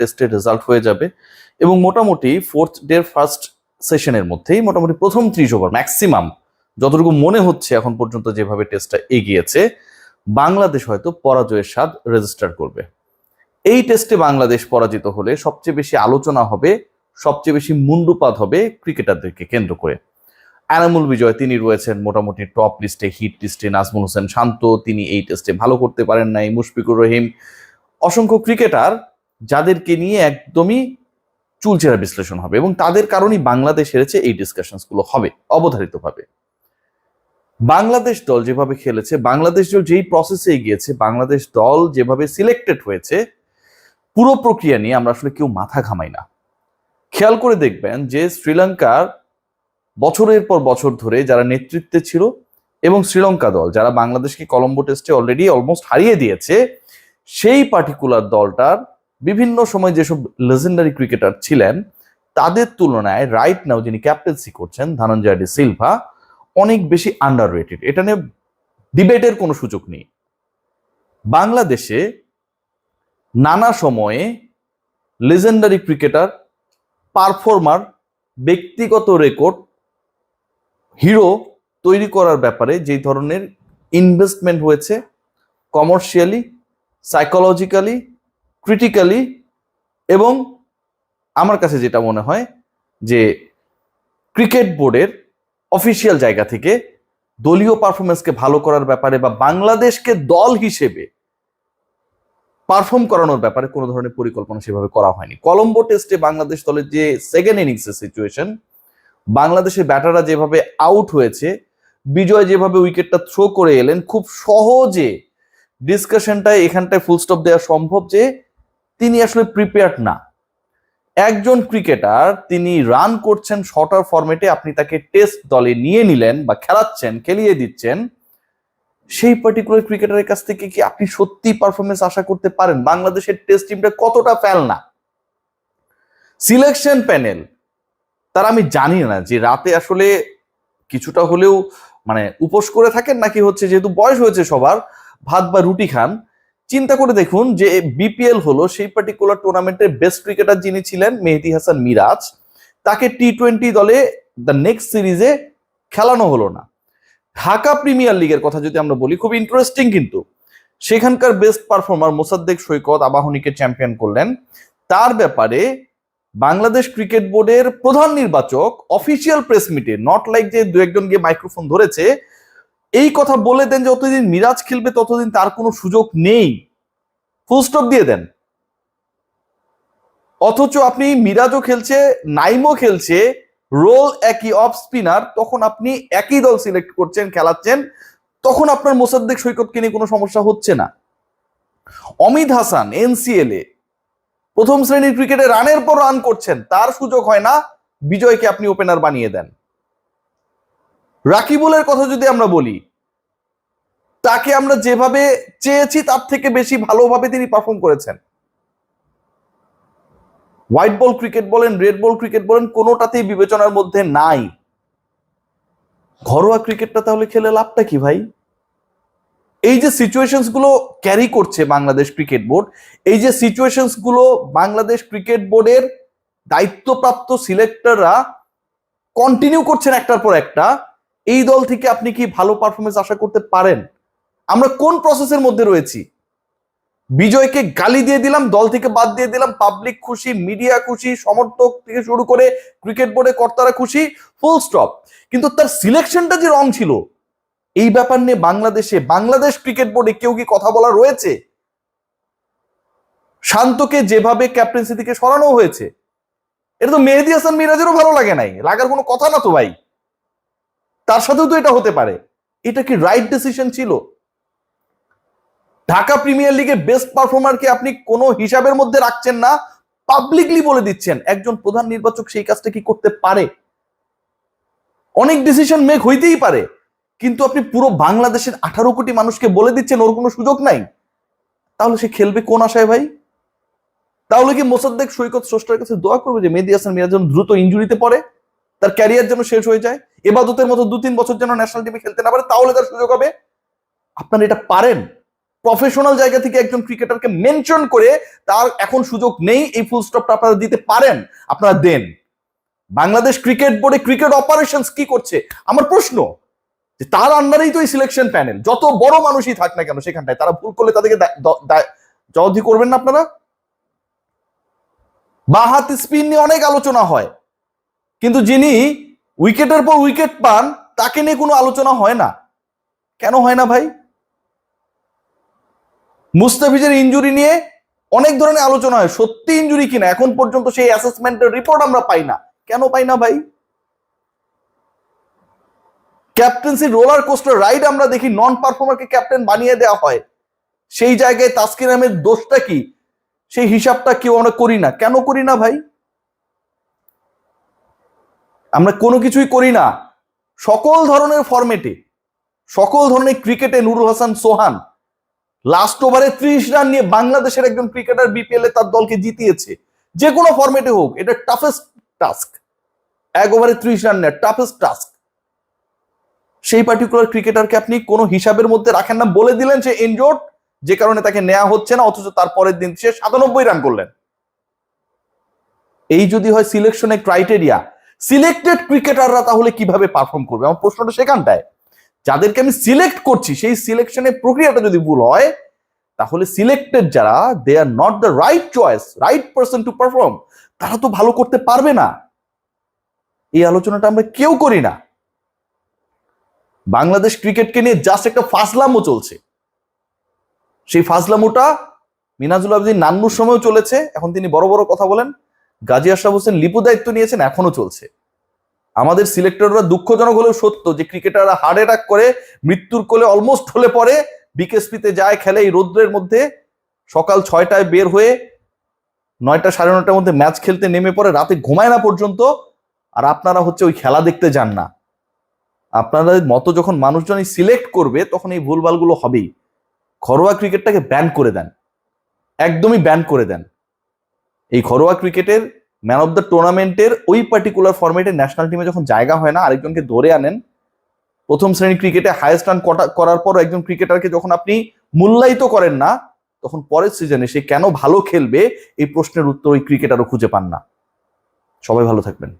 টেস্টের রেজাল্ট হয়ে যাবে এবং মোটামুটি ফোর্থ ডে ফার্স্ট সেশনের মধ্যেই মোটামুটি প্রথম 30 ওভার ম্যাক্সিমাম যতটুকু মনে হচ্ছে এখন পর্যন্ত যেভাবে টেস্টটা এগিয়েছে, বাংলাদেশ হয়তো পরাজয়ের স্বাদ রেজিস্টার করবে। এই টেস্টে বাংলাদেশ পরাজিত হলে সবচেয়ে বেশি আলোচনা হবে, সবচেয়ে বেশি মুন্ডুপাত হবে ক্রিকেটারদেরকে কেন্দ্র করে। এনামুল বিজয় তিনি রয়েছেন মোটামুটি টপ লিস্টে, হিট লিস্টে। নাজমুল হোসেন শান্ত তিনি এই টেস্টে ভালো করতে পারেন নাই। মুশফিকুর রহিম, অসংখ্য ক্রিকেটার যাদেরকে নিয়ে একদমই চুলচেরা বিশ্লেষণ হবে এবং তাদের কারণেই বাংলাদেশ হেরেছে, এই ডিসকাশনস গুলো হবে অবধারিতভাবে। বাংলাদেশ দল যেভাবে খেলেছে, বাংলাদেশ দল যেই প্রসেসে গিয়েছে, বাংলাদেশ দল যেভাবে সিলেক্টেড হয়েছে, পুরো প্রক্রিয়া নিয়ে আমরা আসলে কেউ মাথা ঘামাই না। খেয়াল করে দেখবেন যে শ্রীলঙ্কার বছরের পর বছর ধরে যারা নেতৃত্বে ছিল এবং শ্রীলঙ্কা দল যারা বাংলাদেশকে কলম্বো টেস্টে অলরেডি অলমোস্ট হারিয়ে দিয়েছে, সেই পার্টিকুলার দলটার বিভিন্ন সময় যেসব লেজেন্ডারি ক্রিকেটার ছিলেন তাদের তুলনায় রাইট নাও যিনি ক্যাপ্টেন্সি করছেন ধনঞ্জয় ডি সিলভা অনেক বেশি আন্ডাররেটেড। এটা নিয়ে ডিবেটের কোনো সুযোগ নেই। বাংলাদেশে নানা সময়ে লেজেন্ডারি ক্রিকেটার, পারফর্মার, ব্যক্তিগত রেকর্ড, হিরো তৈরি করার ব্যাপারে যে ধরনের ইনভেস্টমেন্ট হয়েছে কমার্শিয়ালি, সাইকোলজিক্যালি, ক্রিটিক্যালি, এবং আমার কাছে যেটা মনে হয় যে ক্রিকেট বোর্ডের অফিসিয়াল জায়গা থেকে দলীয় পারফরমেন্সকে ভালো করার ব্যাপারে বা বাংলাদেশকে দল হিসেবে পারফর্ম করানোর ব্যাপারে কোনো ধরনের পরিকল্পনা সেভাবে করা হয়নি। কলম্বো টেস্টে বাংলাদেশ দলের যে সেকেন্ড ইনিংসের সিচুয়েশন, বাংলাদেশের ব্যাটাররা যেভাবে আউট হয়েছে, বিজয় যেভাবে উইকেটটা থ্রো করে এলেন, খুব সহজে ডিসকাশনটায় এখানটায় ফুল স্টপ দেওয়া সম্ভব যে তিনি আসলে প্রিপেয়ার্ড না। একজন ক্রিকেটার তিনি রান করছেন শর্টার ফরম্যাটে, আপনি তাকে টেস্ট দলে নিয়ে নিলেন বা খেলাচ্ছেন, খেলিয়ে দিচ্ছেন, সেই পার্টিকুলার ক্রিকেটারের কাছ থেকে কি আপনি সত্যি পারফরমেন্স আশা করতে পারেন? বাংলাদেশের টেস্ট টিমটা কতটা ফেলনা। সিলেকশন প্যানেল তারা আমি জানি না যে রাতে আসলে কিছুটা হলেও মানে উপোস করে থাকেন নাকি হচ্ছে যেহেতু বয়স হয়েছে সবার ভাত বা রুটি খান। চিন্তা করে দেখুন যে বিপিএল হলো সেই পার্টিকুলার টুর্নামেন্টের বেস্ট ক্রিকেটার যিনি ছিলেন মেহেদী হাসান মিরাজ, তাকে টি-20 দলে দ্য নেক্সট সিরিজে খেলানো হলো না। ঢাকা প্রিমিয়ার লিগের কথা যদি আমরা বলি, খুব ইন্টারেস্টিং, কিন্তু সেখানকার বেস্ট পারফর্মার মোসাদ্দেক সৈকত আবাহনীকে চ্যাম্পিয়ন করলেন। তার ব্যাপারে বাংলাদেশ ক্রিকেট বোর্ডের প্রধান নির্বাচক অফিসিয়াল প্রেস মিটে, নট লাইক যে দু একজন গিয়ে মাইক্রোফোন ধরেছে, এই কথা বলে দেন যে যতদিন মিরাজ খেলবে ততদিন তার কোনো সুযোগ নেই, ফুল স্টপ দিয়ে দেন। অথচ আপনি মিরাজও খেলছে, নাইমও খেলছে, রোল একই, অফ স্পিনার, তখন আপনি একই দল সিলেক্ট করছেন, খেলাচ্ছেন, তখন আপনার মোসাদ্দেক সৈকতকে নিয়ে কোনো সমস্যা হচ্ছে না। অমিত হাসান এনসিএল এ প্রথম শ্রেণীর ক্রিকেটে রানের পর রান করছেন, তার সুযোগ হয় না, বিজয়কে আপনি ওপেনার বানিয়ে দেন। রাকিবুলের কথা যদি আমরা বলি, তাকে আমরা যেভাবে চেয়েছি তার থেকে বেশি ভালোভাবে তিনি পারফর্ম করেছেন। হোয়াইট বল ক্রিকেট বলেন, রেড বল ক্রিকেট বলেন, কোনোটাতেই বিবেচনার মধ্যে নাই। ঘরোয়া ক্রিকেটটা তাহলে খেলে লাভটা কি ভাই? এই যে সিচুয়েশনস গুলো ক্যারি করছে বাংলাদেশ ক্রিকেট বোর্ড, এই যে সিচুয়েশনস গুলো বাংলাদেশ ক্রিকেট বোর্ডের দায়িত্বপ্রাপ্ত সিলেক্টররা কন্টিনিউ করছেন একটার পর একটা, এই দল থেকে আপনি কি ভালো পারফরমেন্স আশা করতে পারেন? আমরা কোন প্রসেসের মধ্যে রয়েছি? বিজয়কে গালি দিয়ে দিলাম, দল থেকে বাদ দিয়ে দিলাম, পাবলিক খুশি, মিডিয়া খুশি, সমর্থক থেকে শুরু করে ক্রিকেট বোর্ডের কর্তারা খুশি, ফুল স্টপ। কিন্তু তার সিলেকশনটা যে রং ছিল, এই ব্যাপার নিয়ে বাংলাদেশ ক্রিকেট বোর্ডে কেউ কি কথা বলা রয়েছে? শান্তকে যেভাবে ক্যাপ্টেন্সি থেকে সরানো হয়েছে, এটা তো মেহেদী হাসান মিরাজেরও ভালো লাগে নাই, লাগার কোনো কথা না তো ভাই। তার সাথেও তো এটা হতে পারে। এটা কি রাইট ডিসিশন ছিল? ঢাকা প্রিমিয়ার লিগে বেস্ট পারফর্মারকে আপনি কোনো হিসাবের মধ্যে রাখছেন না, পাবলিকলি বলে দিচ্ছেন। একজন প্রধান নির্বাচক সেই কাজটা কি করতে পারে? অনেক ডিসিশন মেক হইতেই পারে, কিন্তু আপনি পুরো বাংলাদেশের 18 কোটি মানুষকে বলে দিচ্ছেন ওর কোনো সুযোগ নাই, তাহলে সে খেলবে কোন আশায় ভাই? তাহলে কি মোসাদ্দেক সৈকত স্রষ্টার কাছে দোয়া করবে যে মেহেদী হাসান মিরাজ যেন দ্রুত ইনজুরিতে পড়ে, তার ক্যারিয়ার যেন শেষ হয়ে যায়, এবাদতের মতো 2-3 বছর যেন ন্যাশনাল টিমে খেলতে না পারে, তাহলে তার সুযোগ হবে? আপনারা এটা পারেন? প্রফেশনাল জায়গা থেকে একজন ক্রিকেটারকে মেনশন করে তার এখন সুযোগ নেই, এই ফুল স্টপটা আপনারা দিতে পারেন, আপনারা দেন। বাংলাদেশ ক্রিকেট বোর্ডে ক্রিকেট অপারেশনস কি করছে আমার প্রশ্ন, যে তার আন্ডারেই তো এই সিলেকশন প্যানেল, যত বড় মানুষই থাক না কেন সেখানটায় তারা ভুল করলে তাদেরকে জবাবদিহি করবেন না আপনারা? বাহাত স্পিন নিয়ে অনেক আলোচনা হয়, কিন্তু যিনি উইকেটের পর উইকেট পান তাকে নিয়ে কোনো আলোচনা হয় না। কেন হয় না ভাই? মুস্তাফিজের ইনজুরি নিয়ে অনেক ধরনের আলোচনা হয়, সত্যি ইনজুরি কিনা এখন পর্যন্ত সেই অ্যাসেসমেন্টের রিপোর্ট আমরা পাই না। কেন পাই না ভাই? ক্যাপ্টেন্সি রোলার কোস্টার রাইড আমরা দেখি, নন পারফর্মারকে ক্যাপ্টেন বানিয়ে দেওয়া হয়, সেই জায়গায় তাসকিন আহমেদ দোষটা কি সেই হিসাবটা কেউ আমরা করি না। কেন করি না ভাই? আমরা কোনো কিছুই করি না। সকল ধরনের ফরম্যাটে, সকল ধরনের ক্রিকেটে নুরুল হাসান সোহান লাস্ট ওভারে 30 রান নিয়ে বাংলাদেশের একজন ক্রিকেটার বিপিএল এ তার দলকে জিতিয়েছে, যে কোনো ফরম্যাটে হোক। এটা টাফেস্ট টাস্ক, 1 ওভারে 30 রান নেওয়া টাফেস্ট টাস্ক। সেই পার্টিকুলার ক্রিকেটারকে আপনি কোনো হিসাবের মধ্যে রাখেন না, বলে দিলেন সে ইনজোর্ড, যে কারণে তাকে নেওয়া হচ্ছে না, অথচ তার পরের দিন সে 97 রান করলেন। এই যদি হয় সিলেকশনের ক্রাইটেরিয়া, সিলেক্টেড ক্রিকেটাররা তাহলে কিভাবে পারফর্ম করবে? আমার প্রশ্নটা সেখানটায়। যাদেরকে আমি সিলেক্ট করছি সেই সিলেকশনের প্রক্রিয়াটা যদি ভুল হয়, তাহলে সিলেক্টেড যারা, they are not the right choice, right person to perform, তারা তো ভালো করতে পারবে না। এই আলোচনাটা আমরা কেউ করি না। বাংলাদেশ ক্রিকেটকে নিয়ে জাস্ট একটা ফাজলামো চলছে। সেই ফাজলামোটা মিনাজুল আবেদিন নান্নুর সময়ও চলেছে, এখন তিনি বড় বড় কথা বলেন। গাজী আশরাফ হোসেন লিপু দায়িত্ব নিয়েছেন, এখনো চলছে। আমাদের সিলেক্টররা দুঃখজনক হলেও সত্য যে ক্রিকেটাররা হার্ট অ্যাটাক করে মৃত্যুর কোলে অলমোস্ট হলে পরে বিকেএসপিতে যায়, খেলে এই রৌদ্রের মধ্যে, সকাল 6টায় বের হয়ে 9টা সাড়ে 9টার মধ্যে ম্যাচ খেলতে নেমে পড়ে, রাতে ঘুমায় না পর্যন্ত। আর আপনারা হচ্ছে ওই খেলা দেখতে যান না। আপনাদের মতো যখন মানুষজনই সিলেক্ট করবে তখন এই ভুলভালগুলো হবেই। ঘরোয়া ক্রিকেটটাকে ব্যান করে দেন, একদমই ব্যান করে দেন। এই ঘরোয়া ক্রিকেটের ম্যান অফ দ্য টুর্নামেন্টের ওই পার্টিকুলার ফরম্যাটে ন্যাশনাল টিমে যখন জায়গা হয় না, আরেকজনকে ধরে আনেন। প্রথম শ্রেণীর ক্রিকেটে হাইয়েস্ট রান করার পর একজন ক্রিকেটারকে যখন আপনি মূল্যায়িত করেন না, তখন পরের সিজনে সে কেন ভালো খেলবে এই প্রশ্নের উত্তর ওই ক্রিকেটারও খুঁজে পান না। সবাই ভালো থাকবেন।